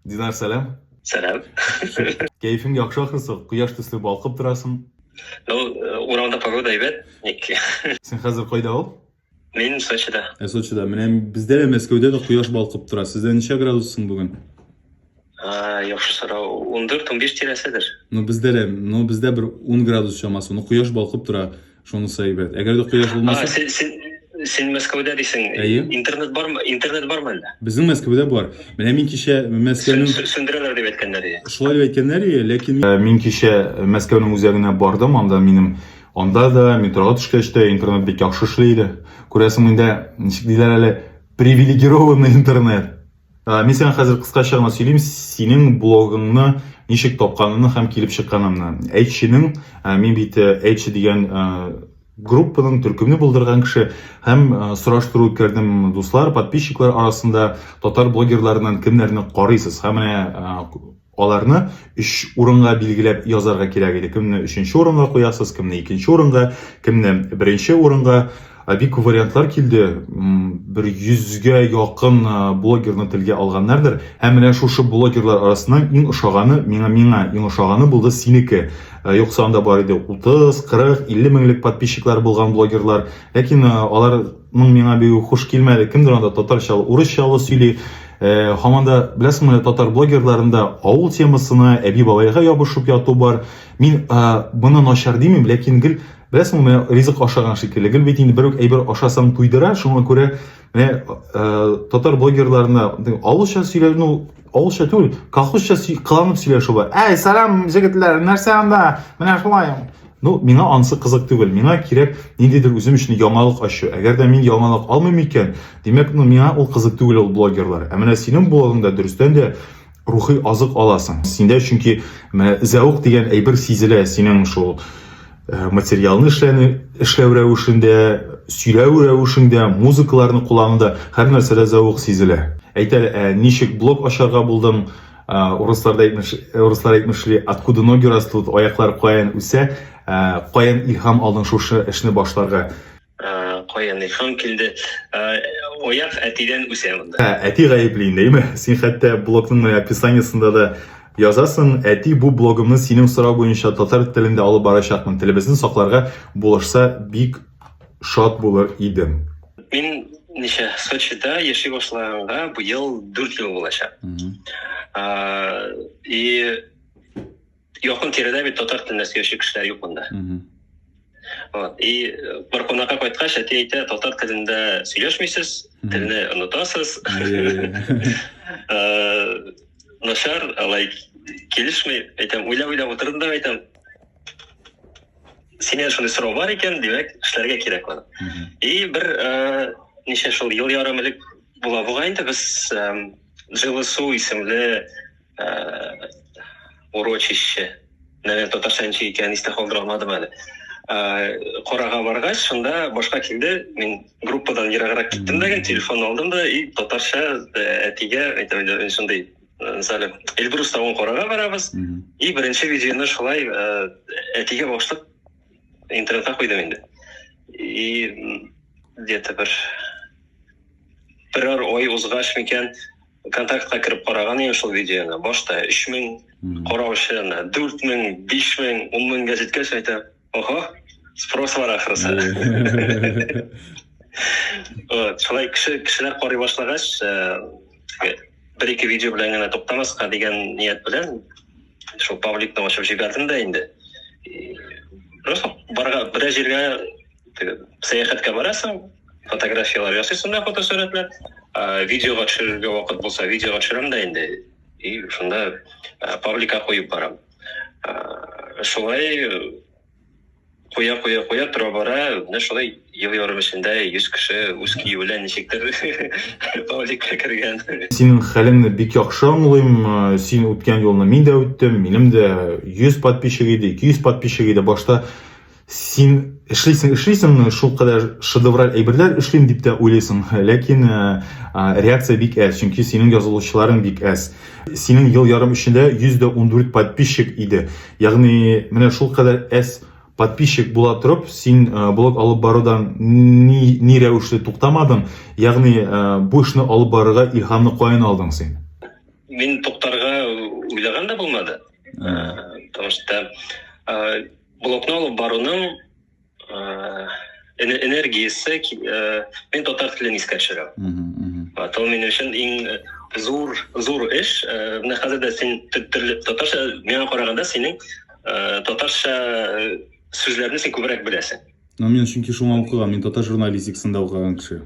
Динар, сәлем. Сәлем. Кәйфің яхшы ахырсы, кояш төсле балкып торасың. Урамда погода әйбәт. Сен хәзер кайда ул? Мин Сочида. Сочида. Менә бездә дә Мәскәүдә дә кояш балкып тора. Сездә ничә градуссың бүген? Яхшы сорау. 14-15 тирәседер. Бездә бер 10 градус чамасы. Кояш балкып тора. Шунысы әйбәт. Әгәр дә кояш булмаса, Сен Мәскәүдә дисең. Әйе. Интернет бармы әллә? Безнең Мәскәүдә бар. Менә мин кичә Мәскәүнең Сөндерәләр дип әйткәннәр иде. шулай дип әйткәннәр иде, ләкин мин кичә Мәскәүнең үзәгенә бардым. Анда да метрога төшкәч тә интернет бик яхшы эшли иде. Күрәсең, миндә ничек диләр әле, привилегированный интернет. Мин сиңа хәзер кыскача гына сөйлим, синең блогыңны ничек тапканымны һәм килеп чыкканымны. Әйтченең, мин бит Әйтче дигән группаның төркемне булдырган кеше һәм сораштыру үткәрдем дуслар, подписчиклар арасында татар блогерларынан кемнәрне карыйсыз һәм менә аларны 3 урынга билгеләп язарга кирәк иде. Кемне 3нче урынга куясыз, кемне 2нче урынга, кемне 1нче урынга. Бик вариантлар килде. Бер 100гә якын блогерны телгә алганнардыр. Һәм менә шушы блогерлар арасыннан иң ошаганы, миңа иң ошаганы булды синеке. Юкса анда бар иде 30, 40, 50 меңлек подписчиклар булган блогерлар. Ләкин аларның миңа бик хуш килмәде. Кемдер анда татарча, урысча сөйли. Һаманда беләсеңме, татар блогерларында авыл темасына, әби бабайга ябышып яту бар. Мин моны начар димим, ләкин гел беләсеңме, ризык ашаган шикелле. Гел бит инде бер үк әйбер ашасаң туйдыра, шуңа күрә менә татар блогерларына авылча сөйләү, авылча түгел, колхозча кыланып сөйләшү бар. Әй, сәлам, җегетләр, нәрсә анда? Менә шулай. Миңа ансы кызык түгел. Миңа кирәк ниндидер үзем өчен яңалык ачу. Әгәр дә мин яңалык алмыйм икән, димәк, миңа ул кызык түгел ул блогерлар. Менә синең блогыңда дөрестән дә рухи азык аласың. Синдә чөнки зәвык дигән әйбер сизелә. Синең шул материалны эшләү рәвешендә, сөйләү рәвешендә, музыкаларны куллануда һәр нәрсәдә зәвык сизелә. Әйтәләр, ничек блог ачарга булдым? Урыслар әйтмешли, откуда ноги растут, аяклар каян үсә, каян илһам алдың шушы эшне башларга? Каян илһам килде? Аяк әтидән үсә монда. Әти гаепле инде, син хәтта блогның описаниесында да язасың, әти бу блогымны синең сорау буенча татар телендә алып барачакмын. Телебезне сакларга булышса бик шат булыр идем. Мин Сочида яши башлаганга бу ел 4 ел булачак. И якын тирәдә бит татар телендә сөйләшү кешеләр юк монда. И бер кунакка кайткач, әти әйтә, татар телендә сөйләшмисез, телне онытасыз. Начар, алай килешмәй, әйтәм, уйлап утырдым да әйтәм, синең шундый сорау бар икән, димәк, эшләргә кирәк моны. И бер ничә шул ел ярым элек була инде без Жылы су исемле урочище. Нәнә татарча икән истә калдыра алмадым әле. Карага баргач, шунда башка килде. Мин группадан ераграк киттем дәгән, телефон алдым да, и татарча әтигә әйтәм, шундый Зале, Эльбрус тавын карага барабыз. И беренче видеоны шулай әтигә башлап интернетка куйдым инде. И где-то бер ай узгач микән контактка кирип караган идем шул видеоны. Башта 3000 караучы, 4000, 5000, 10000 җиткәч әйтәм, ого, спрос бар ахрысы. Шулай кешеләр карый башлагач, bir-iki видео белән генә туктамаска дигән ният белән шул пабликны ачып җибәрдем дә инде. Просто бер җиргә сәяхәткә барасың, фотографиялар ясыйсың да, фотосурәтләр, видеога төшерергә вакыт булса, видеога төшерәм дә инде. И шунда пабликка куеп барам. Шулай куя тора бара, менә шулай ел ярым эчендә 100 кеше үз кие белән ничектер пабликка кергән. Синең хәлеңне бик яхшы аңлыйм. Син үткән елны мин дә үттем. Минем дә 100 подписчик иде, 200 подписчик иде. Башта син эшлисең, шул кадәр шедевраль әйберләр эшлим дип тә уйлыйсың. Ләкин реакция бик әз, чөнки синең язылучыларың бик әз. Синең ел ярым эчендә 114 подписчик иде. Ягъни менә шул кадәр әз подписчик була торып, син блог алып барудан ни рәвешле туктамадың? Ягъни бу эшне алып барырга илһамны каян алдың син? мен тоқтарға ойлаған да болмады. Потому что блокны алып баруның энергиясы мен татар тілін искә төшерәм. Ол мен үшін ең зур эш. Менә хәзер дә син татарча миңа караганда синең татарча сүзләрне син күбрәк беләсең. Мен чөнки шуңа укыган, мен татар журналистикасында укыган кеше.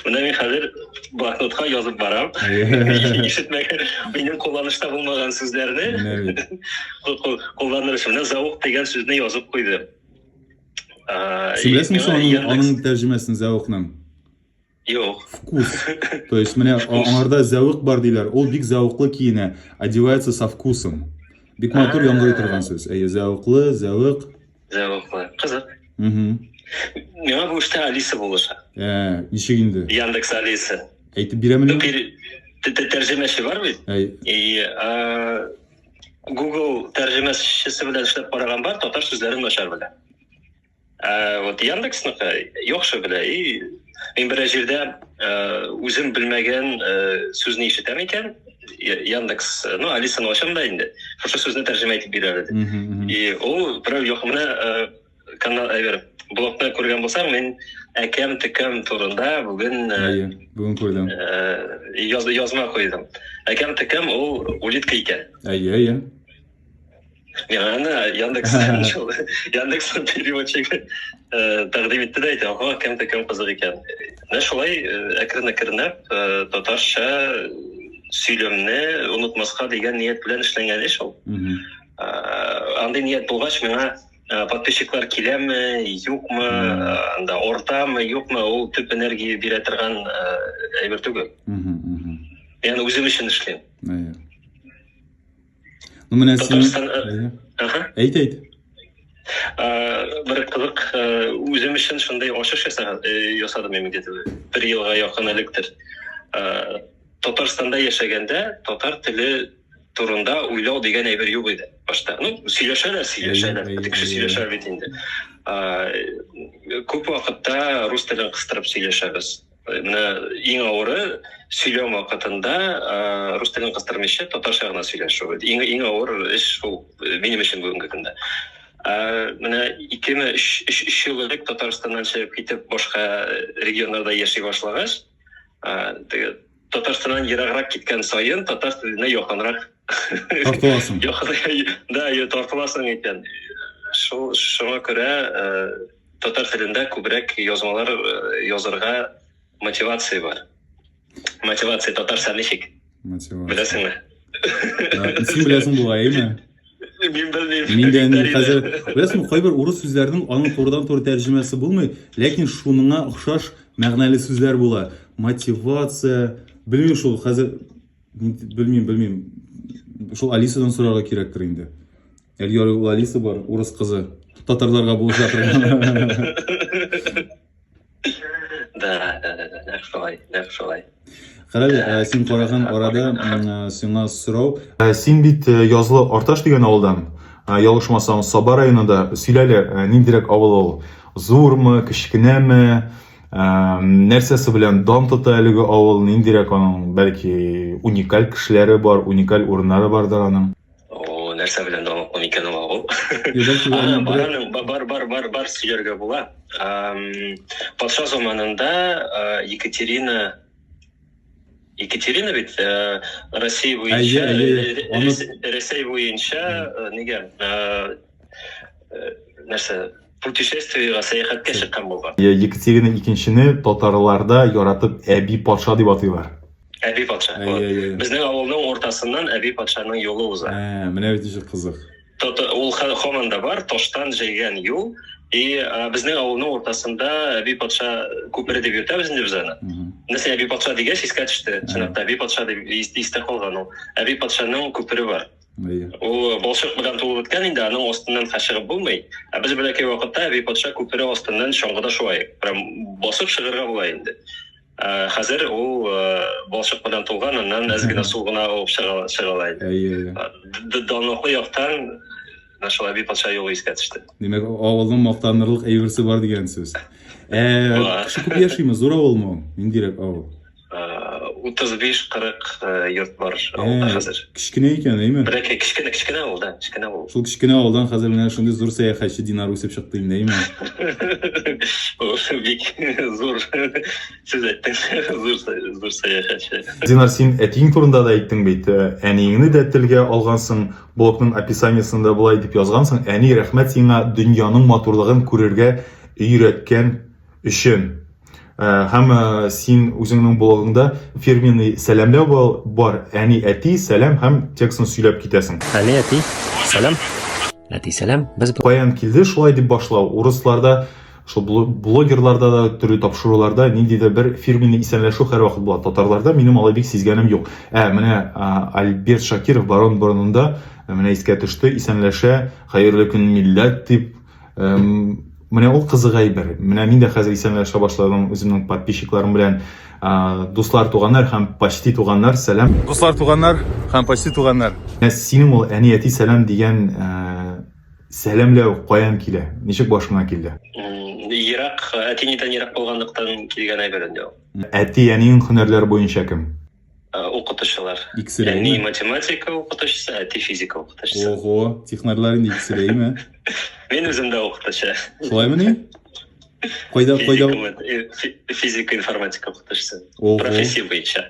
Менә мин хәзер блокнотка язып барам. Ишетмәгән, минем кулланышта булмаган сүзләрне кулланырчы. Менә зауык дигән сүзне язып куйдым. Син беләсеңме аның тәрҗемәсен зауыкның? Юк. Вкус. То есть менә аңарда зауык бар диләр. Ул бик зауыклы киенә, одевается со вкусом. Бик матур яңгырый торган сүз. Зауыклы, зауык. Зауыклы. Кызык. Миңа бу эштә Алиса булыша. Ничек инде? Яндекс Алиса. Әйтеп бирәмме? Тәрҗемәче бар бит. Google тәрҗемәчесе белән эшләп караган бар, татар сүзләрен начар белә. Вот Яндексныкы яхшы белә. Мин бер җирдә үзем белмәгән сүзне ишетәм икән. Яндекс, Алисаны ачам да инде. Шушы сүзне тәрҗемә итеп бирә иде. Ул берәү якымына канал блогны күргән булсаң, мин әкәм-төкәм турында бүген күрдем. Язма куйдым. Әкәм-төкәм ул улитка икән. Миңа Яндекс переводчигы тәкъдим итте дә әйтә, әкәм-төкәм кызык икән. Менә шулай әкрен-әкренләп татарча сөйләмне онытмаска дигән ният белән эшләнгән эш ул. Андый ният булгач, миңа подписчиклар киләме, юкмы, анда ортамы, юкмы, ул төп энергия бирә торган әйбер түгел. Ягъни үзем өчен эшлим. Менә син әйт. Бер кызык, үзем өчен шундый ачыш ясадым мин бер елга якын электер. Татарстанда яшәгәндә татар теле турында уйлау дигән әйбер юк иде башта. Сөйләшәләр, кеше сөйләшә бит инде. Күп вакытта рус телен кыстырып сөйләшәбез. Менә иң авыры сөйләү вакытында рус телен кыстырмыйча татарча гына сөйләшү. Иң авыр эш ул минем өчен бүгенге көндә. Менә 2003 ел элек Татарстаннан чыгып китеп башка регионнарда яши башлагач, Татарстаннан ераграк киткән сайын татар теленә якынрак тартыласың. Тартыласың икән. Шуңа күрә татар телендә күбрәк язмалар язарга мотивация бар. Мотивация татарча ничек? Беләсеңме? Син беләсең була, әйме? Мин белмим. Миндән хәзер беләсеңме, кайбер урыс сүзләрнең аның турыдан-туры тәрҗемәсе булмый, ләкин шуныңа охшаш мәгънәле сүзләр була. Мотивация, белмим шул, хәзер белмим. Шул Алисадан сорарга кирәктер инде. Әлгә ул Алиса бар, урыс кызы. Татарларга булып жатыр. Нәкъ Карале, син караган арада сиңа сорау. Син бит язлы Арташ дигән авылдан, ялгышмасам, Саба районында сөйләле, ниндирәк авыл ул? Зурмы, кечкенәме? Нәрсәсе белән дан тота әлеге авыл, ниндирәк аның, бәлки уникаль кешеләре бар, уникаль урыннары бардыр аның? Нәрсә белән дан икән ул? Бар сөйләргә була. Патша заманында Екатерина бит Россия буенча нигә нәрсә путешествиегә сәяхәткә чыккан булган. Екатерина икенчене татарларда яратып Әби патша дип атыйлар. Әби патша. Безнең авылның ортасыннан Әби патшаның юлы уза. Менә бит ничек кызык. Ул һаман да бар, таштан җәйгән юл. Безнең авылның ортасында Әби патша күпере дип йөртәбез инде без аны. Нәрсә Әби патша дигәч искә төште. Чынлап Әби патша дип истә калган ул. Әби патшаның күпере бар. Ул балчык белән тулып беткән инде, аның астыннан чыгып булмый. Без бәләкәй вакытта Әби патша күпере астыннан чаңгыда шулай. Басып чыгарга була инде. Хәзер ул балчык белән тулган, аннан әз генә су гына алып чыгала иде. Данлыклы яктан Нашла Әби патша юлы искә төште. Демәк, авылның мактанырлык әйберсе бар дигән сүз. Кеше күп яшиме? Зур авылмы? Ниндирәк авыл? 35-40 yurt бар ауылда хәзер. Кичкенә икән, әйме? Бәләкәй кичкенә авылда, кичкенә авыл. Шул кичкенә авылдан хәзер менә шундый зур сәяхәтче Динар үсеп чыкты инде, әйме? Бик зур сүз әйттең, зур сәяхәтче. Динар, син әтиң турында да әйттең бит. Әниеңне дә телгә алгансың, блогның описаниесында булай дип язгансың. Әни, рәхмәт сиңа дөньяның матурлыгын күрергә өйрәткән өчен. Һәм син үзеңнең блогыңда фирменный сәламләү бар. Әни, әти, сәлам һәм текстын сөйләп китәсең. Әни, әти, сәлам. Әти, сәлам. Без Каян килде шулай дип башлау? Урысларда, шул блогерларда да, төрле тапшыруларда ниндидер бер фирменный исәнләшү һәрвакыт була. Татарларда минем алай бик сизгәнем юк. Менә Альберт Шакиров барон борынында менә искә төште, исәнләшә, хәерле көн милләт дип. Менә ул кызыгай бер. Менә мин дә хәзер исәнләшә башладым үземнең подписчикларым белән. Дуслар, туганнар һәм почти туганнар, сәлам. Дуслар, туганнар һәм почти туганнар. Синең ул әни, әти, сәлам дигән сәламләү каян килә? Ничек башыңа килде? Ерак, әтинидән ерак булганлыктан килгән әйбер инде ул. Әти, әниң һөнәрләр буенча кем? Укытучылар. Икесе Әни ләйме? математика укытучысы, әти физика укытучысы. Ого, технарлар инде икесе ләйме? Мин үзем дә укытучы. Шулаймы ни? Кайда? Физика, информатика укытучысы. Ого. Профессия буенча.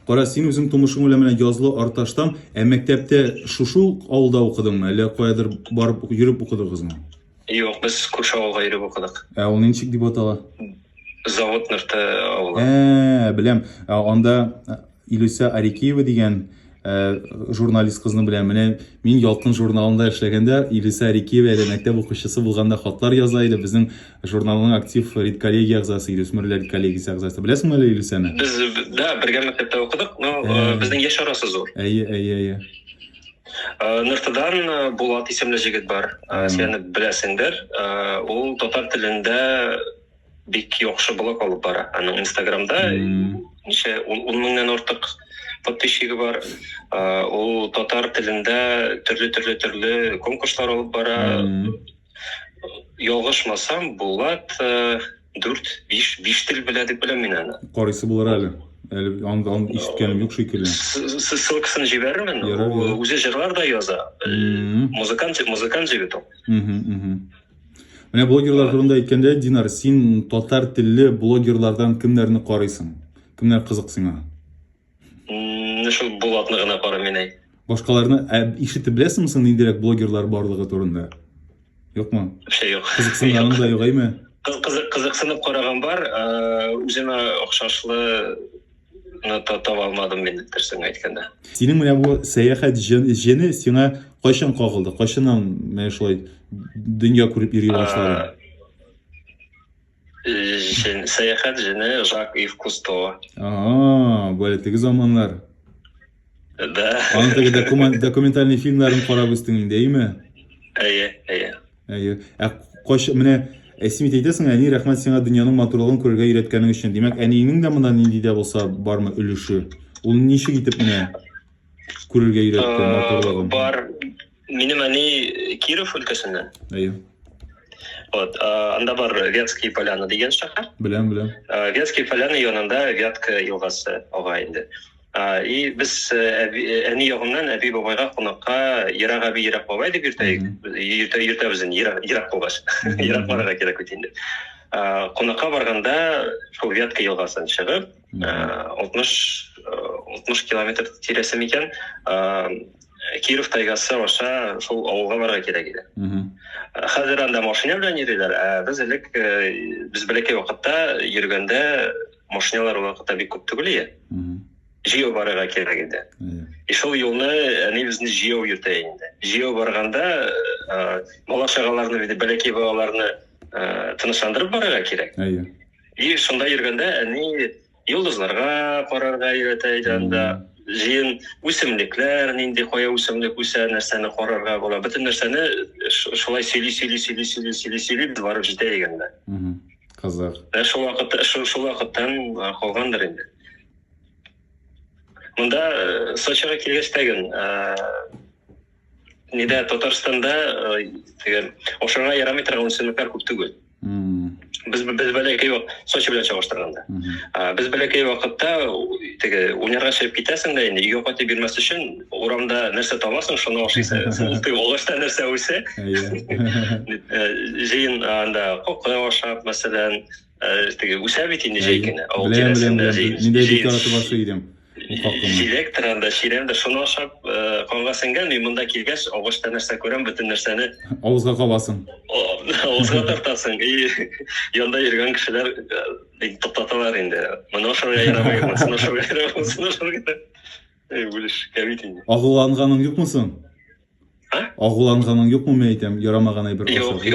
Кара, син үзең тумышың белән менә язлы Арташтан, мәктәптә шушы авылда укыдыңмы, әллә каядыр барып йөреп укыдыгызмы? Юк, без күрше авылга йөреп укыдык. Ул ничек дип атала? Завод нырты авылы. Беләм. Анда Илүсә Арикеева дигән журналист кызны беләм. Менә мин Ялкын журналында эшләгәндә Илүсә Арикеева әле мәктәп укучысы булганда хатлар яза иде. Безнең журналның актив редколлегия әгъзасы, Илүсмерләр редколлегиясе әгъзасы. Беләсеңме әле Илүсәне? Без бергә мәктәптә укыдык, но безнең яшь арасы зур. Әйе. Ныртыдан Булат исемле җегет бар. Сен беләсеңдер. Ул татар телендә бик яхшы блог алып бара. Аның Инстаграмда ничә 10 меңнән артык подписчигі бар. Ул татар телендә төрле конкурслар алып бара. Ялгышмасам, Булат 4-5 тел белә дип беләм мин аны. Карыйсы булыр әле. Әле аны ишеткәнем юк шикелле. Ссылкасын җибәрермен. Үзе җырлар да яза. Музыкант җегет ул. Менә блогерлар турында әйткәндә, Динар, син татар телле блогерлардан кемнәрне карыйсың? Кемнәр кызык сиңа? Шул Булатны гына карыйм мин. Башкаларны ишетеп беләсеңме соң ниндирәк блогерлар барлыгы турында? Юкмы? Шей юк. Кызыксынганың да юк, әйме? Кызыксынып караган бар. Үземә охшашлы таба алмадым мин дөресен әйткәндә. Синең менә бу сәяхәт җене сиңа кайчан кагылды? Кайчаннан менә шулай дөнья күреп йөри башладың? Сәяхәт җене Жак-Ив Кусто. Böyle теге заманнар. Да. Аны теге документальный фильмнарын карап үстең инде, әйме? Әйе. Кайчан менә син әйтәсең, әни, рәхмәт сиңа дөньяның матурлыгын күрергә өйрәткәнең өчен. Димәк, әниеңнең дә монда нинди дә булса бармы өлеше? Ул ничек итеп менә күрергә өйрәтте матурлыгын? Бар. Минем әни Киров өлкәсеннән. Әйе. Вот, анда бар Вятские поляны дигән шәһәр. Беләм. Вятские поляны янында Вятка елгасы ага инде. И без әни ягымнан әби бабайга кунакка ерак бабай дип йөртәбез ерак булгач. Ерак барырга кирәк бит инде. Кунакка барганда шул Вятка елгасын чыгып, 60 километр тирәсе микән, Киров тайгасы аша шул авылга барырга кирәк иде. Хәзер анда машина белән йөриләр, без бәләкәй вакытта йөргәндә машиналар вакытта бик күп түгел иде. Җыяу барырга кирәк иде. И шул юлны әни безне җыяу йөртә инде. Җыяу барганда бала-чагаларны, бәләкәй балаларны тынычландырып барырга кирәк. И шунда йөргәндә әни йолдызларга карарга өйрәтә иде анда. Җыен үсемлекләр, нинди кая үсемлек үсә, нәрсәне карарга була. Бөтен нәрсәне шулай сөйли барып җитә дигәндә. Кызык. Шул вакыттан калгандыр инде. Монда Сочига килгәч тәген, Татарстанда ашарга ярамый торган үсемлекләр күп түгел. Біз бәләкәй Сочи белән чагыштырганда. Біз бәләкәй вакытта теге уйнарга чыгып китәсең дә инде өйгә кайтып бирмәс өчен урамда нәрсә табасың, шуны ашыйсың. Ул теге агачта нәрсә үсә. Җыен анда кокы ашап, мәсәлән, теге үсә бит инде җәйкене. Җиләк торганда, ширәмдә шуны ашап канга сеңгән, мин монда килгәч агачта нәрсә күрәм, бөтен нәрсәне Авызга кабасың. Авызга тартасың. Янда йөргән кешеләр туктаталар инде. Моны ашарга ярамый, моны ашарга ярамый, моны ашарга. Бүлеш кәбит инде. Агуланганың юкмы соң? Агуланганың юкмы мен әйтәм, ярамаган әйбер ашап.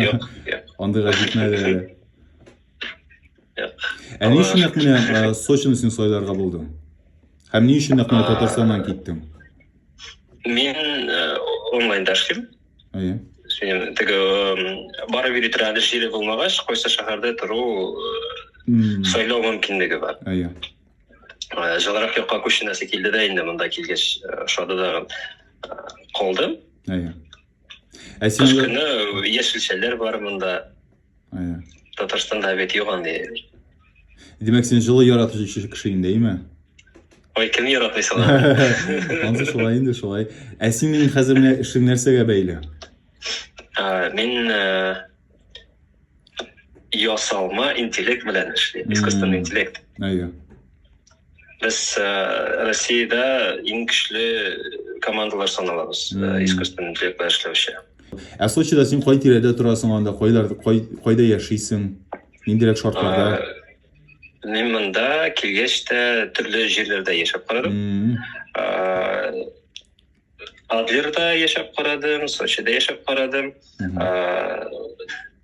Юк. Андыйга җитмәде. Ни өчен менә Сочины син сайларга булдың? Һәм ни өчен менә Татарстаннан киттең? Мин онлайн эшлим. Синең теге барып йөри торган җире булмагач, кайсы шәһәрдә тору сайлау мөмкинлеге бар. Җылырак якка күченәсе килде дә инде монда килгәч шуды да калдым. Син яшелчәләр бар монда. Татарстанда бит юк анда. Демәк, син җылы яратучы кеше инде, әйме? Ой, кем яратмый сала? Ансы шулай инде, шулай. Синең хәзер менә эшең нәрсәгә бәйле? Мин ясалма интеллект белән эшлим, искусственный интеллект. Без Россиядә иң көчле командалар саналабыз, искусственный интеллект белән эшләүче. Сочида син кай тирәдә торасың анда, кайда яшисең? Ниндирәк шартларда? Мин монда килгәч тә төрле җирләрдә яшәп карадым. Адлерда яшәп карадым, Сочида яшәп карадым.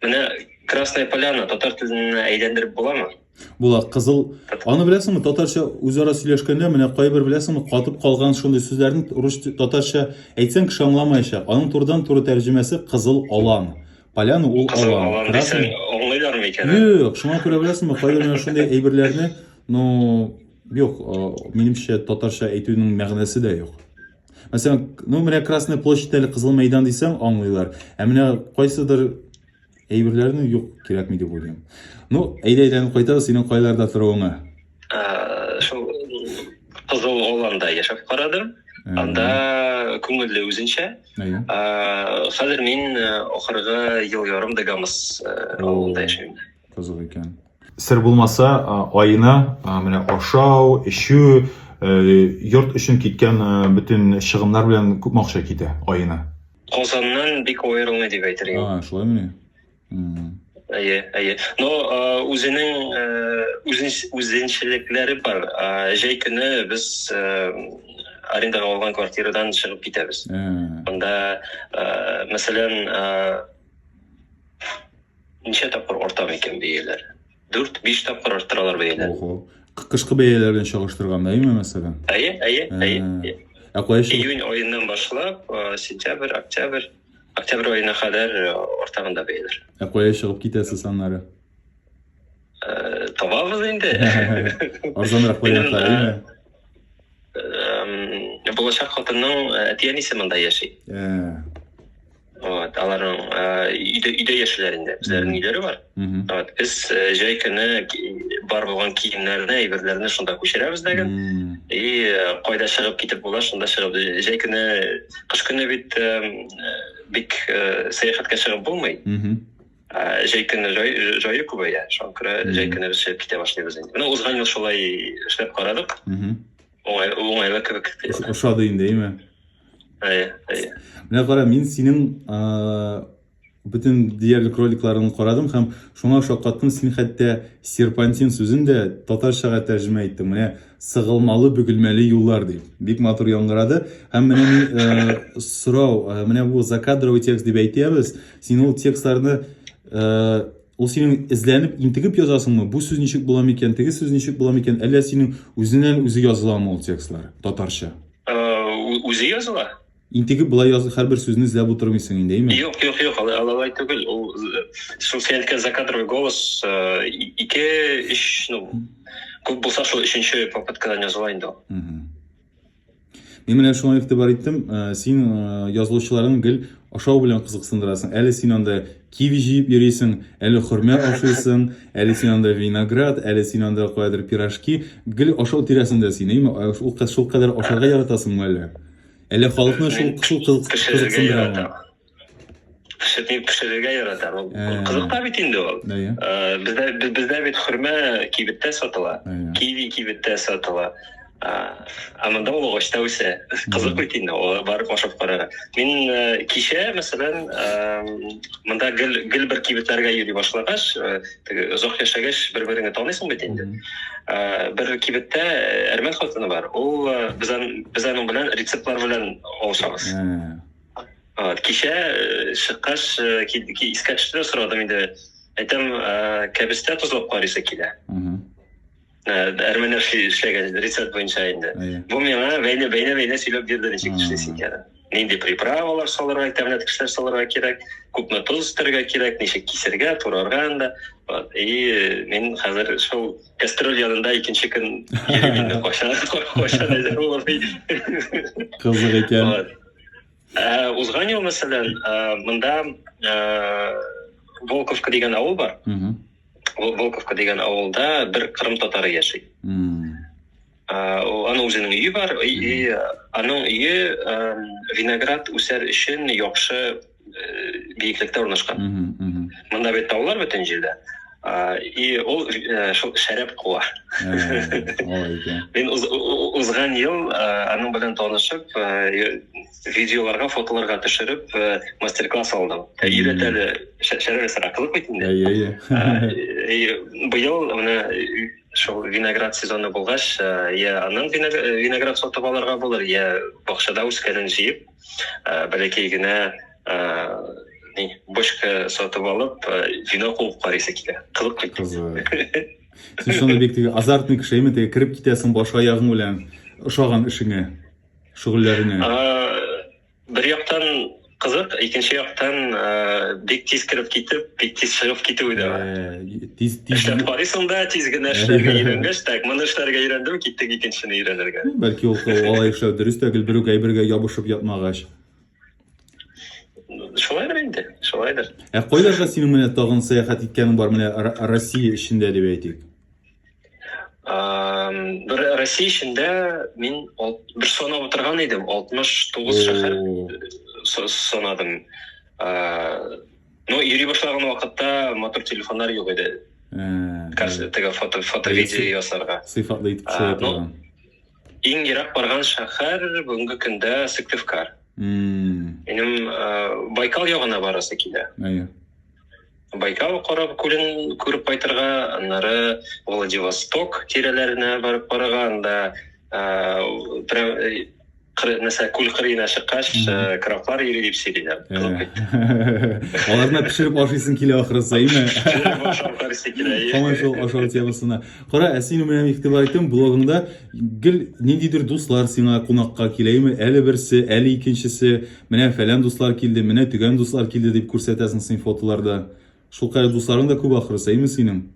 Менә Красная Поляна татар теленә әйләндереп буламы? Була, кызыл. Аны беләсеңме, татарча үзара сөйләшкәндә менә кайбер беләсеңме, катып калган шундый сүзләрне русча татарча әйтсәң кеше аңламаячак. Аның турыдан-туры тәрҗемәсе кызыл алан. Поляна ул алан. Красный аңлыйлармы икән? Юк, шуңа күрә беләсеңме, кайда менә шундый әйберләрне, юк, минемчә татарча әйтүнең мәгънәсе дә юк. Мәсәлән, менә Красная площадь әле Кызыл мәйдан дисәң аңлыйлар. Менә кайсыдыр әйберләрне юк, кирәкми дип уйлыйм. Әйдәйдән кайтабыз синең кайларда торуыңа. Шул Кызыл аланда яшәп карадым. Анда күңелле үзенчә. Хәзер мин ахыргы ел ярым дигәмез авылда яшәйм. Кызык икән. Сер булмаса, айына менә ашау, эчү, йорт өчен киткән бөтен чыгымнар белән күп акча китә айына. Казаннан бик аерылмый дип әйтергә. Шулаймы? Но үзенчәлекләре бар. Җәй көне без арендага алган квартирадан чыгып китәбез. Анда, мәсәлән, ничә тапкыр арта микән бәяләр? 4-5 тапкыр арттыралар бәяләр. Кышкы бәяләр белән чагыштырганда, әйме мәсәлән? Июнь аеннан башлап, сентябрь, октябрь аена кадәр артагында бәяләр. Кая чыгып китәсез аннары? Табабыз инде. Арзанрак вариантлар, әйме? Булачак хатынның әти-әнисе монда яши. Аларның өйдә яшиләр инде. Безләрнең өйләре бар. Без җәй көне бар булган киемнәрне, әйберләрне шунда күчерәбез дигән. Кайда чыгып китеп була, шунда чыгып. Җәй көне, кыш көне бик сәяхәткә чыгып булмый. Җәй көне җае күбәя. Шуңа күрә җәй көне без чыгып китә башлыйбыз инде. Менә узган ел шулай эшләп карадык. Уңайлы кебек. Ошады инде, әйме? Менә кара, мин синең бөтен диярлек роликларын карадым һәм шуңа шаккаттым, син хәтта серпантин сүзен дә татарчага тәрҗемә иттең. Менә сыгылмалы, бөгелмәле юллар дип. Бик матур яңгырады. Һәм менә сорау, менә бу закадровый текст дип әйтәбез. Син ул текстларны ул синең эзләнеп, интегеп язасыңмы? Бу сүз ничек була микән, теге сүз ничек була микән? Әллә синең үзеннән үзе языламы ул текстлар татарча? Үзе языла? Интегеп була язып һәрбер сүзне эзләп утырмыйсың инде, әйме? Юк, алай түгел. Ул шул син әйткән закадровый голос 2-3, күп булса шул 3-нче попыткадан языла инде. Мен менә шуңа игътибар иттем, син язылучыларны гел ашау белән кызыксындырасың. Әле син анда киви җыеп йөрисең, әле хөрмә ашыйсың, әле син анда виноград, әле син анда кайдыр пирожки, гел ашау тирәсендә син, шул кадәр ашарга яратасыңмы әле? Әле халыкны шул кызыксындыра. Пешерергә ярата. Кызык та бит инде ул. Бездә бит хөрмә кибеттә сатыла. Киви кибеттә сатыла. Монда ул агачта үсә. Кызык бит инде, барып ашап карарга. Мин кичә, мәсәлән, монда гел бер кибетләргә йөри башлагач, озак яшәгәч бер-береңне танысың бит инде. Бер кибеттә әрмән хатыны бар. Ул без аның белән рецептлар белән алышабыз. Кичә чыккач искә төште, сорадым инде. Әйтәм, кәбестә тузлап карыйсы килә. Әрмәннәр эшләгән рецепт буенча инде. Бу миңа бәйнә сөйләп бирде ничек эшлисең икән. Нинди приправалар салырга, тәмле кешеләр салырга кирәк, күпме туз үстәргә кирәк, ничек кисәргә, турарга анда. Мин хәзер шул кастроль янында икенче көн йөрим инде. Кашан әзер булмый. Кызык икән. Узган ел, мәсәлән, монда Волковка дигән авыл бар. Волковка дигән авылда бер кырым татары яши. Аның үзенең өе бар, аның өе виноград үсәр өчен яхшы биеклектә урнашкан. Монда бит таулар бөтен җирдә. Ул шәраб куа. Мин узган ел аның белән танышып, видеоларга, фотоларга төшереп, мастер-класс алдым. Өйрәтәле шәраб саракылык бит инде. Быел менә шул виноград сезоны булгач, я аның виноград сатып алырга булыр, я бакчада үскәнен җыеп, бәләкәй генә бочка сатып алып, вино куып карыйсы килә. Кызык бит. Син шунда бик теге азартный кеше эме, теге кирип китәсең башка ягың белән ошаган эшеңә, шөгыльләреңә. Бер яктан кызык, икенче яктан бик тиз кирип китеп, бик тиз чыгып китү дә. Тиз карыйсың да, тиз генә эшләргә өйрәнгәч, моны эшләргә өйрәндем, киттек икенчене өйрәнергә. Бәлки ул алай эшләү дөрес тә, гел берүгә әйбергә ябышып ятмагач. Шулайдыр инде, шулайдыр. Кайларга синең менә тагын сәяхәт иткәнең бар менә Россия эчендә дип әйтик? Россия эчендә мин бер санап утырган идем, 69 шәһәр санадым. Йөри башлаган вакытта мотор телефоннар юк иде. Теге фото-видео ясарга. Сыйфатлы итеп эшләгән. Иң ерак барган шәһәр бүгенге көндә Сыктывкар. Минем Байкал ягына барасы килә. Байкал күлен күреп кайтырга, аннары Владивосток тирәләренә барып карарга, анда күл кырыена чыккач, краплар йөри дип сөйлиләр. Аларны пешереп ашыйсың килә ахрысы, әйме? Ашап карыйсы килә. Һаман шул ашау темасына. Кара, син менә игътибар иттем, блогыңда гел ниндидер дуслар сиңа кунакка киләме? Әле берсе, әле икенчесе, менә фәлән дуслар килде, менә төгән дуслар килде дип күрсәтәсең син фотоларда. Шул кайда дусларың да күп ахрысы, әйме синең?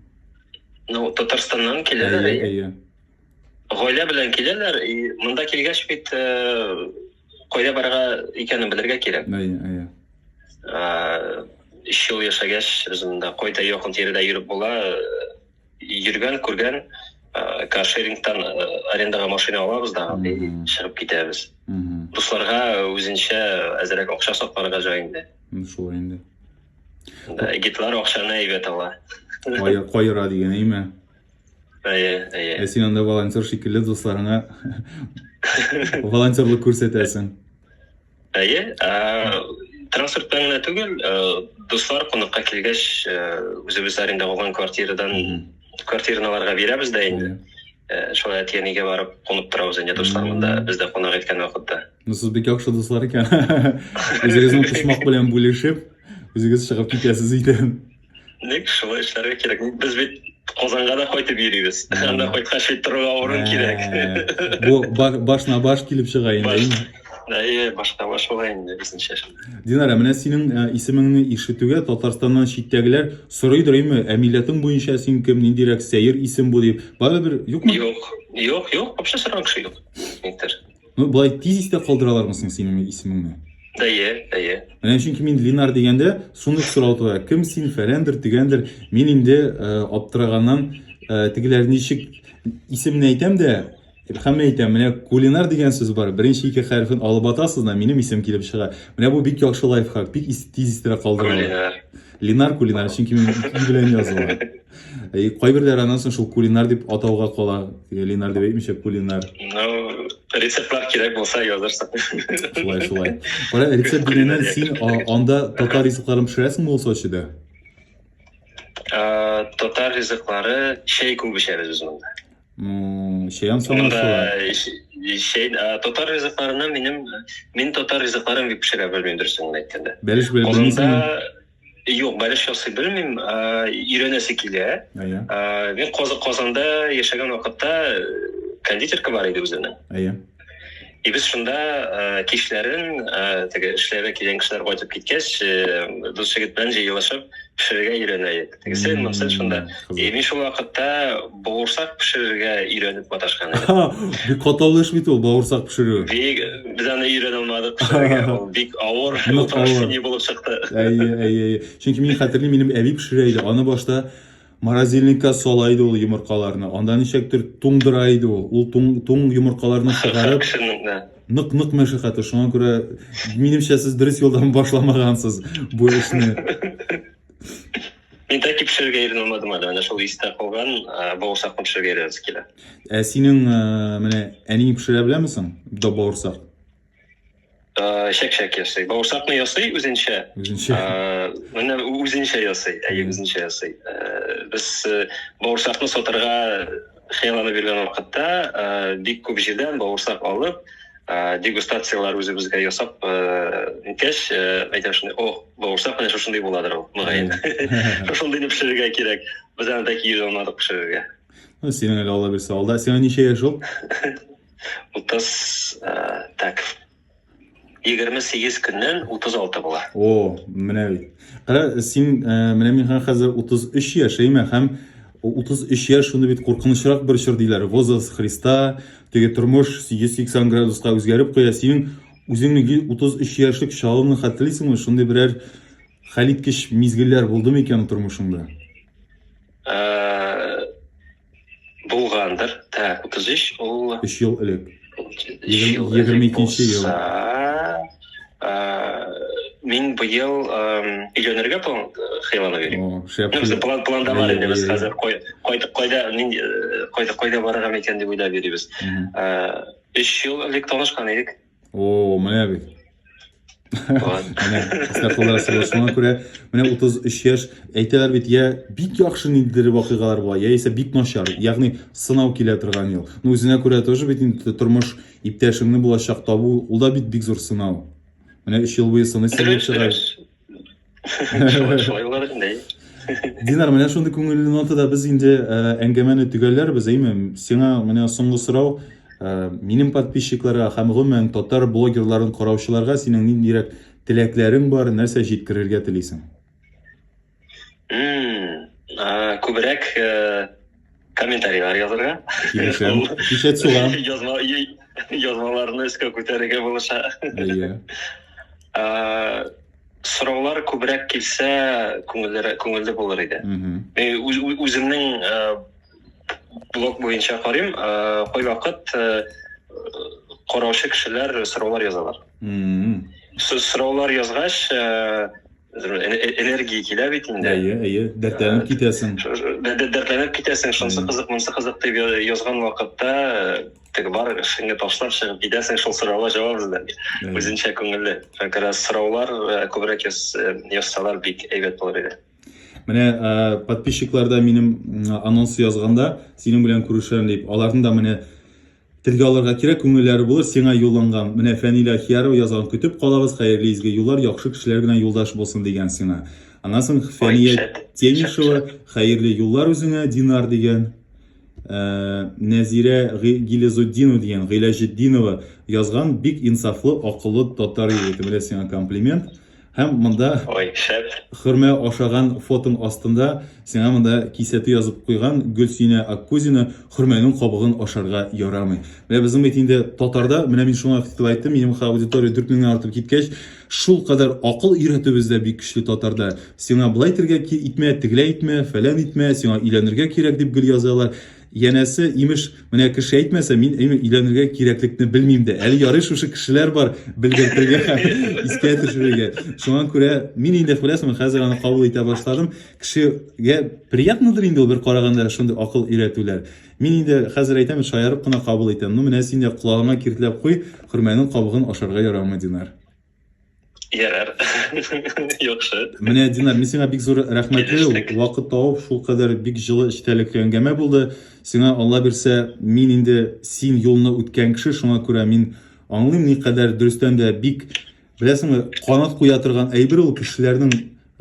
Татарстаннан киләләр. Гаилә белән киләләр, монда килгәч бит кайда барырга икәнен белергә кирәк. 3 ел яшәгәч, без монда кайда якын тирәдә йөреп була, йөргән, күргән, каршерингтан арендага машина алабыз да, чыгып китәбез. Дусларга үзенчә әзрәк акча сатарга җай инде. Шулай инде. Гитлар акчаны әйбәт ала. Кайыра дигән, әйме? Син анда волонтер шикелле дусларыңа волонтерлык күрсәтәсең. Транспорт белән түгел, дуслар кунакка килгәч, үзебез аренда алган квартираларга бирәбез дә инде. Шулай әтиянигә барып кунып торабыз инде дусларымда, бездә кунак иткән вакытта. Сез бик яхшы дуслар икән. Үзегезнең кушмак белән бүлешеп, үзегез чыгып китәсез икән. Ник шулай эшләргә кирәк. Без бит Казанга да кайтып йөрибез. Анда кайткач бит торырга урын кирәк. Бу башна баш килеп чыга инде. Башка баш була инде безнеңчә. Динара, менә синең исемеңне ишетүгә Татарстаннан читтәгеләр сорыйдыр инде, милләтең буенча син кем, ниндирәк сәер исем бу дип. Барыбер юкмы? Юк, вообще сораган кеше юк. Никтер. Былай тиз истә калдыралар мısың синең исемеңне? Дәйе. Менә чөнки мин Ленар дигәндә шундый сорау туа. Кем син, фәләндер, төгәндер. Мин инде аптыраганнан тегеләр ничек исемне әйтәм дә һәм әйтәм, менә кулинар дигән сүз бар. Беренче ике хәрефен алып атасыз да минем исем килеп чыга. Менә бу бик яхшы лайфхак, бик тиз истә калдыралар. Кулинар, чөнки мин ик белән языла. Кайберләр аннан соң шул кулинар дип атауга кала. Ленар дип әйтмичә кулинар. Ну, рецептлар кирәк булса язырсың. Шулай. Кара, рецепт дигәннән син анда татар ризыкларын пешерәсеңме ул Сочида? Татар ризыклары чәй күп пешерәбез без монда. Чәйән санашыла. Татар ризыкларынан мин татар ризыкларын бик пешерә белмим дөресен әйткәндә. Бәлеш белмисеңме? Юк, бәлеш ясый белмим, өйрәнәсе килә. Мин Казанда яшәгән вакытта кондитерка бар иде үзенең. Без шунда кичләрен теге эшләргә килгән кешеләр кайтып киткәч, дус җегет белән җыелышып пешерергә өйрәнәйек. Тегесен максат шунда. Мин шул вакытта бавырсак пешерергә өйрәнеп маташкан идем. Бик каталыш бит ул бавырсак пешерү. Без аны өйрәнә алмадык пешерергә. Ул бик авыр упражнение булып чыкты. Чөнки мин хәтерлим, минем әби пешерә иде. Аны башта морозильникка сала иде ул йомыркаларны. Анда ничектер туңдыра иде ул. Ул туң йомыркаларны чыгарып нык мәшәкате. Шуңа күрә минемчә сез дөрес юлдан башламагансыз бу эшне. Мин тәки пешерергә өйрәнә алмадым әле. Менә шул истә калган бавырсакны пешерергә өйрәнәсе килә. Синең менә әниң пешерә беләмесең? Бавырсак. Шәк ясый. Бавырсакны ясый үзенчә. Менә үзенчә ясый. Без бавырсакны сатырга хыялланып биргән вакытта бик күп җирдән бавырсак алып, дегустациялар үзебезгә ясап, иткәч, әйтәм шундый, бавырсак менә шушындый буладыр ул, мөгаен. Шушындый пешерергә кирәк. Без аны тәки өйрәнмәдек пешерергә. Синең әле Алла бирсә, алда сиңа ничә яшь ул? 28 көннән 36 була. Менә бит. Кара, син менә мин хәзер 33 яшәйме һәм 33 яшь шуны бит куркынычрак бер чор диләр. Возраст Христа, теге тормыш 180 градуска үзгәреп куя. Синең үзеңнең 33 яшьлек чагыңны хәтерлисеңме? Шундый берәр хәлиткеч мизгелләр булдымы икән тормышыңда? Булгандыр. 33 ул 3 ел элек. 22 ел. Мин быел өйләнергә хыялланып йөрим. Планда бар инде, без хәзер кайда барырга микән дип уйлап йөрибез. 3 ел элек танышкан идек. Менә бит. Шуңа күрә менә 33 яшь әйтәләр бит, бик яхшы ниндидер вакыйгалар була, исә бик начар, ягъни сынау килә торган ел. Үзенә күрә тоже бит инде тормыш иптәшеңне булачак табу, ул да бит бик зур сынау. Менә 3 ел буе сыны сәбәп чыга. Шулай булыр инде. Динар, менә шундый күңелле нотада без инде әңгәмәне төгәлләрбез, әйме? Сиңа менә соңгы сорау, минем подписчикларга һәм гомумән татар блогерларын караучыларга синең ниндирәк теләкләрең бар, нәрсә җиткерергә телисең? Күбрәк комментарийлар язарга. Кичә сугам. Язмаларны өскә күтәрергә булыша. Сораулар күбрәк килсә, күңелле булыр иде. Үземнең блог буенча карыйм, кайвакыт караучы кешеләр сораулар язалар. Сораулар язгач, энергия килә бит инде. Дәртләнеп китәсең. Шунысы кызык, монысы кызык дип язган вакытта, теге бар, шуңа ташлап чыгып китәсең, шул сорауга җавап эзләп. Үзенчә күңелле. Фәкәр сораулар күбрәк язсалар бик әйбәт булыр иде. Менә подписчикларда минем анонс язганда, синең белән күрешәм дип, аларның да менә телгә алырга кирәк күңелләре булыр, сиңа юлланган. Менә Фәнилә Хиярова язган, көтеп калабыз, хәерле изге юллар, яхшы кешеләр белән юлдаш булсын дигән сиңа. Аннан соң Фәния Тенишева, хәерле юллар үзеңә, Динар дигән. Нәзирә Гилезуддинова дигән, Гыйләҗетдинова язган, бик инсафлы, акыллы татар егете. Менә сиңа комплимент. Һәм монда Ой, шәп. хөрмә ашаган фотоң астында сиңа монда кисәтү язып куйган Гөлсинә Аккузина хөрмәнең кабыгын ашарга ярамый. Менә безнең бит инде татарда, менә мин шуңа фитил әйттем, минем аудитория 4000-нән артып киткәч, шул кадәр акыл өйрәтү бездә бик көчле татарда. Сиңа булай итәргә итмә, тегелә итмә, фәлән итмә, сиңа өйләнергә кирәк дип гел язалар. Янәсе, имеш, менә кеше әйтмәсә, мин өйләнергә кирәклекне белмим дә. Әле ярый шушы кешеләр бар, белгертергә, искә төшерергә. Шуңа күрә мин инде беләсең, хәзер аны кабул итә башладым. Кешегә приятныдыр инде ул бер караганда шундый акыл өйрәтүләр. Мин инде хәзер әйтәм, шаярып кына кабул итәм. Ну, менә син дә колагыңа киртләп куй, хөрмәнең кабыгын ашарга ярамый, Динар. Ярар. Яхшы. Менә Динар, мин сиңа бик зур рәхмәтле, вакыт табып, шул кадәр бик җылы эчтәлекле әңгәмә булды. Сиңа Алла бирсә, мин инде син юлны үткән кеше, шуңа күрә мин аңлыйм никадәр дөрестән дә бик беләсеңме, канат куя торган әйбер ул кешеләрнең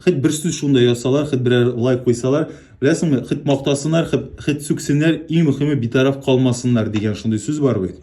хит бер сүз шунда ясалар, хит бер лайк куйсалар, беләсеңме, хит мактасыннар, хит сүксеннәр, иң мөһиме битараф калмасыннар дигән шундый сүз бар бит.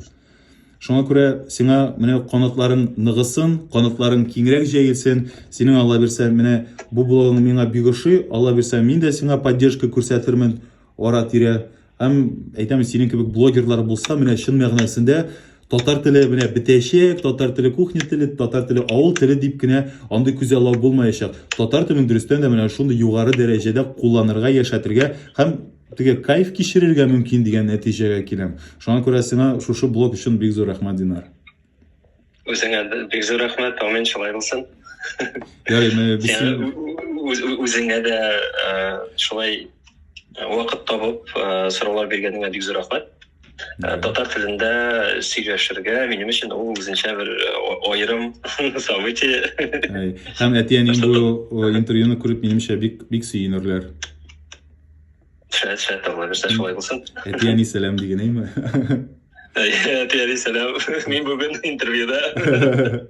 Шуңа күрә сиңа менә канатларың ныгысын, канатларың киңрәк җәелсен. Синең Алла бирсә, менә бу булуың миңа бик ошый. Алла бирсә, мин дә сиңа поддержка күрсәтермен ара-тирә. Һәм әйтәм, синең кебек блогерлар булса, менә чын мәгънәсендә татар теле менә бетәчәк, татар теле кухня теле, татар теле авыл теле дип кенә андый күзаллау булмаячак. Татар телен дөрестән дә менә шундый югары дәрәҗәдә кулланырга, яшәтергә һәм теге кайф кичерергә мөмкин дигән нәтиҗәгә киләм. Шуңа күрә сиңа шушы блог өчен бик зур рәхмәт, Динар. Үзеңә бик зур рәхмәт, амин шулай булсын. Ярый, менә Үзеңә дә шулай вакыт табып сораулар биргәнеңә бик зур рәхмәт. Татар телендә сөйләшергә минем өчен ул үзенчә бер аерым событие. Һәм әтиәнең бу интервьюны күреп минемчә бик сөенерләр. Шәт, Алла бирсә шулай булсын. Әтиәни сәлам диген әйме? Әтиәни сәлам. Мин бүген интервьюда